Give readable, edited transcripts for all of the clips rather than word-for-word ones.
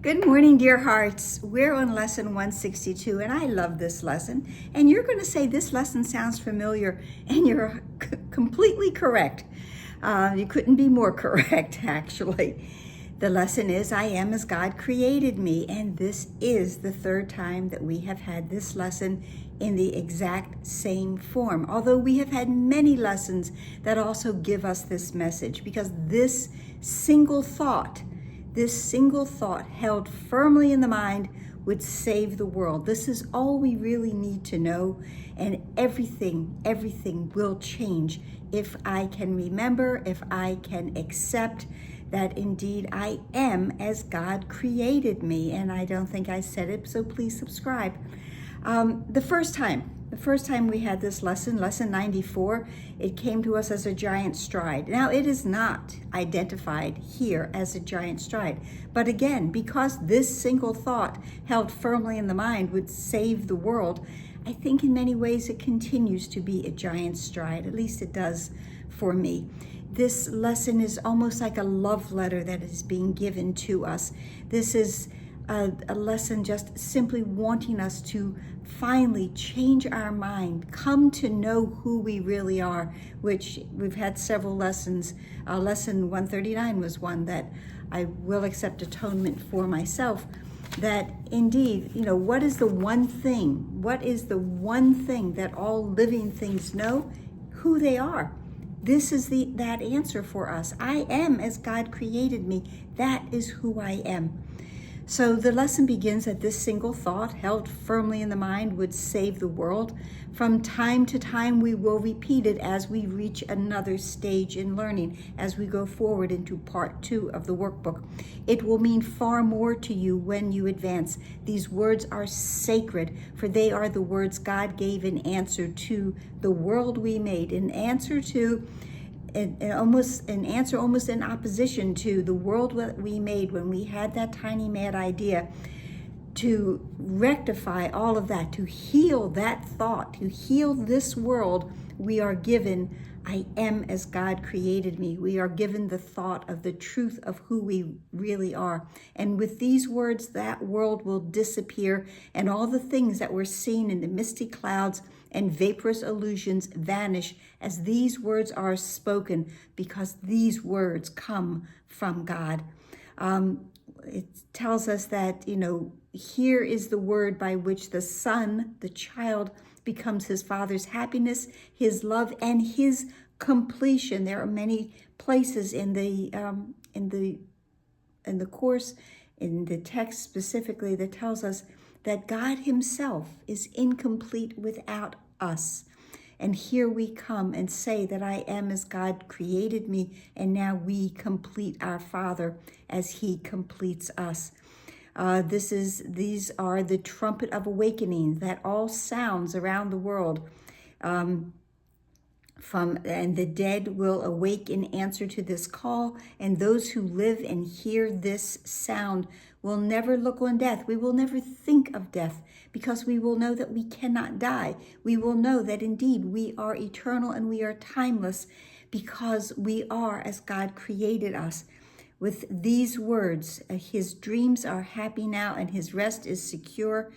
Good morning, dear hearts. We're on lesson 162, and I love this lesson. And you're going to say this lesson sounds familiar, and you're completely correct. You couldn't be more correct, actually. The lesson is, I am as God created me, and this is the third time that we have had this lesson in the exact same form. Although we have had many lessons that also give us this message, because this single thought held firmly in the mind would save the world. This is all we really need to know, and everything will change if I can remember, if I can accept that indeed I am as God created me. And I don't think I said it, so please subscribe. The first time we had this lesson 94, it came to us as a giant stride. Now, it is not identified here as a giant stride. But again, because this single thought held firmly in the mind would save the world, I think in many ways it continues to be a giant stride. At least it does for me. This lesson is almost like a love letter that is being given to us. This is a lesson just simply wanting us to finally change our mind, come to know who we really are, which we've had several lessons. Lesson 139 was one that I will accept atonement for myself. That indeed, what is the one thing? What is the one thing that all living things know? Who they are. This is that answer for us. I am as God created me. That is who I am. So the lesson begins that this single thought held firmly in the mind would save the world. From time to time, we will repeat it as we reach another stage in learning, as we go forward into part 2 of the workbook. It will mean far more to you when you advance. These words are sacred, for they are the words God gave in answer to the world we made, in answer to almost in opposition to the world that we made when we had that tiny mad idea. To rectify all of that, to heal that thought, to heal this world, we are given, I am as God created me. We are given the thought of the truth of who we really are. And with these words, that world will disappear, and all the things that were seen in the misty clouds and vaporous illusions vanish as these words are spoken, because these words come from God. It tells us that, here is the word by which the son, the child, becomes his father's happiness, his love, and his completion. There are many places in the course, in the text specifically, that tells us that God himself is incomplete without us. And here we come and say that I am as God created me, and now we complete our Father as he completes us. These are the trumpet of awakening that all sounds around the world. And the dead will awake in answer to this call, and those who live and hear this sound will never look on death. We will never think of death, because we will know that we cannot die. We will know that indeed we are eternal and we are timeless, because we are as God created us. With these words, his dreams are happy now and his rest is secure.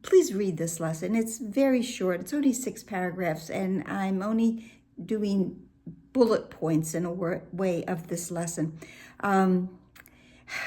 Please read this lesson. It's very short. It's only 6 paragraphs, and I'm only doing bullet points in a way of this lesson.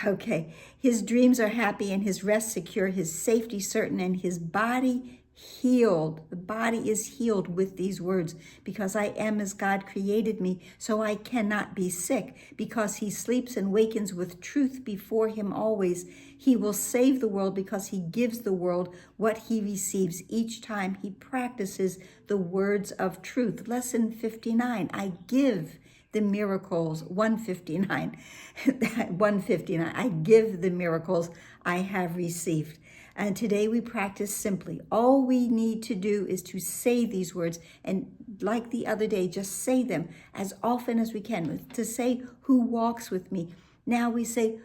Okay. His dreams are happy and his rest secure, his safety certain, and his body healed. The body is healed with these words, because I am as God created me, so I cannot be sick, because he sleeps and wakens with truth before him always. He will save the world, because he gives the world what he receives each time he practices the words of truth. Lesson 59, I give the miracles. 159, I give the miracles I have received. And today we practice simply. All we need to do is to say these words, and like the other day, just say them as often as we can. To say, who walks with me? Now we say,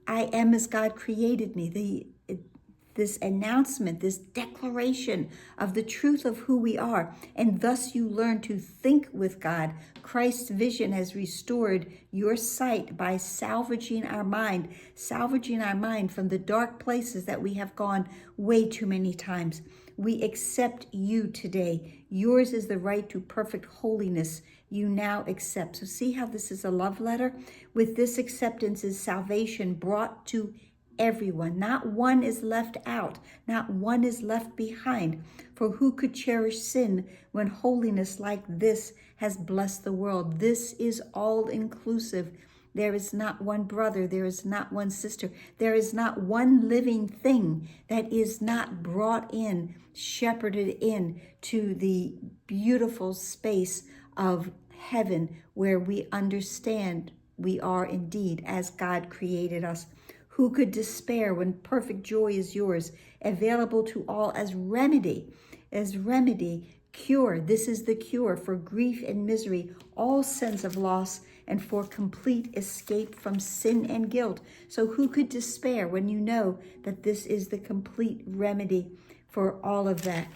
I am as God created me. this announcement, this declaration of the truth of who we are. And thus you learn to think with God. Christ's vision has restored your sight by salvaging our mind from the dark places that we have gone way too many times. We accept you today. Yours is the right to perfect holiness. You now accept. So see how this is a love letter? With this acceptance is salvation brought to everyone. Not one is left out. Not one is left behind. For who could cherish sin when holiness like this has blessed the world? This is all inclusive. There is not one brother. There is not one sister. There is not one living thing that is not brought in, shepherded in to the beautiful space of heaven, where we understand we are indeed as God created us. Who could despair when perfect joy is yours, available to all as remedy, cure. This is the cure for grief and misery, all sense of loss, and for complete escape from sin and guilt. So who could despair when you know that this is the complete remedy for all of that?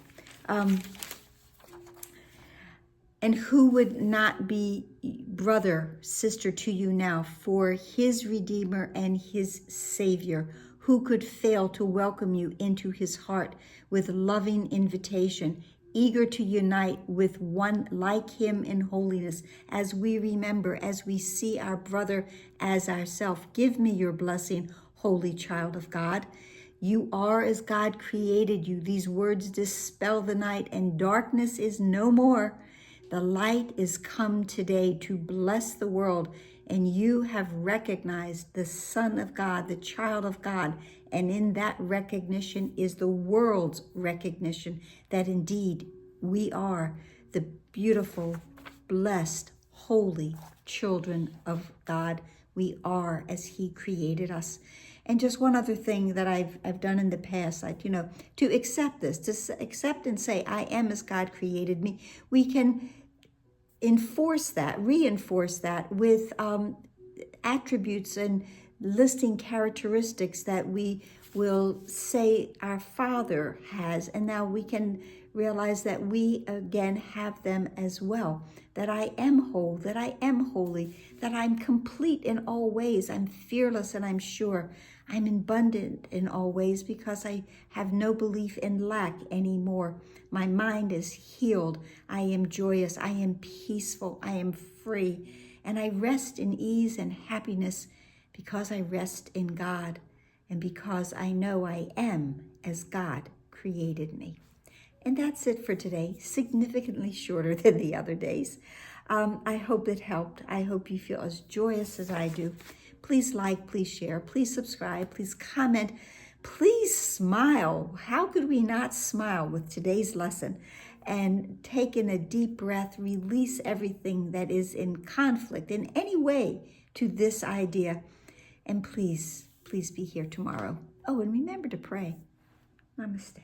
And who would not be brother, sister to you now for his Redeemer and his Savior? Who could fail to welcome you into his heart with loving invitation, eager to unite with one like him in holiness, as we remember, as we see our brother as ourselves? Give me your blessing, holy child of God. You are as God created you. These words dispel the night, and darkness is no more. The light is come today to bless the world, and you have recognized the Son of God, the child of God, and in that recognition is the world's recognition that indeed we are the beautiful, blessed, holy children of God. We are as he created us. And just one other thing that I've done in the past, like, to accept this, to accept and say, I am as God created me. We can reinforce that with attributes and listing characteristics that we will say our Father has. And now we can realize that we again have them as well. That I am whole, that I am holy, that I'm complete in all ways. I'm fearless and I'm sure. I'm abundant in all ways because I have no belief in lack anymore. My mind is healed. I am joyous. I am peaceful. I am free. And I rest in ease and happiness because I rest in God and because I know I am as God created me. And that's it for today, significantly shorter than the other days. I hope it helped. I hope you feel as joyous as I do. Please like, please share, please subscribe, please comment, please smile. How could we not smile with today's lesson? And take in a deep breath, release everything that is in conflict in any way to this idea. And please be here tomorrow. Oh, and remember to pray. Namaste.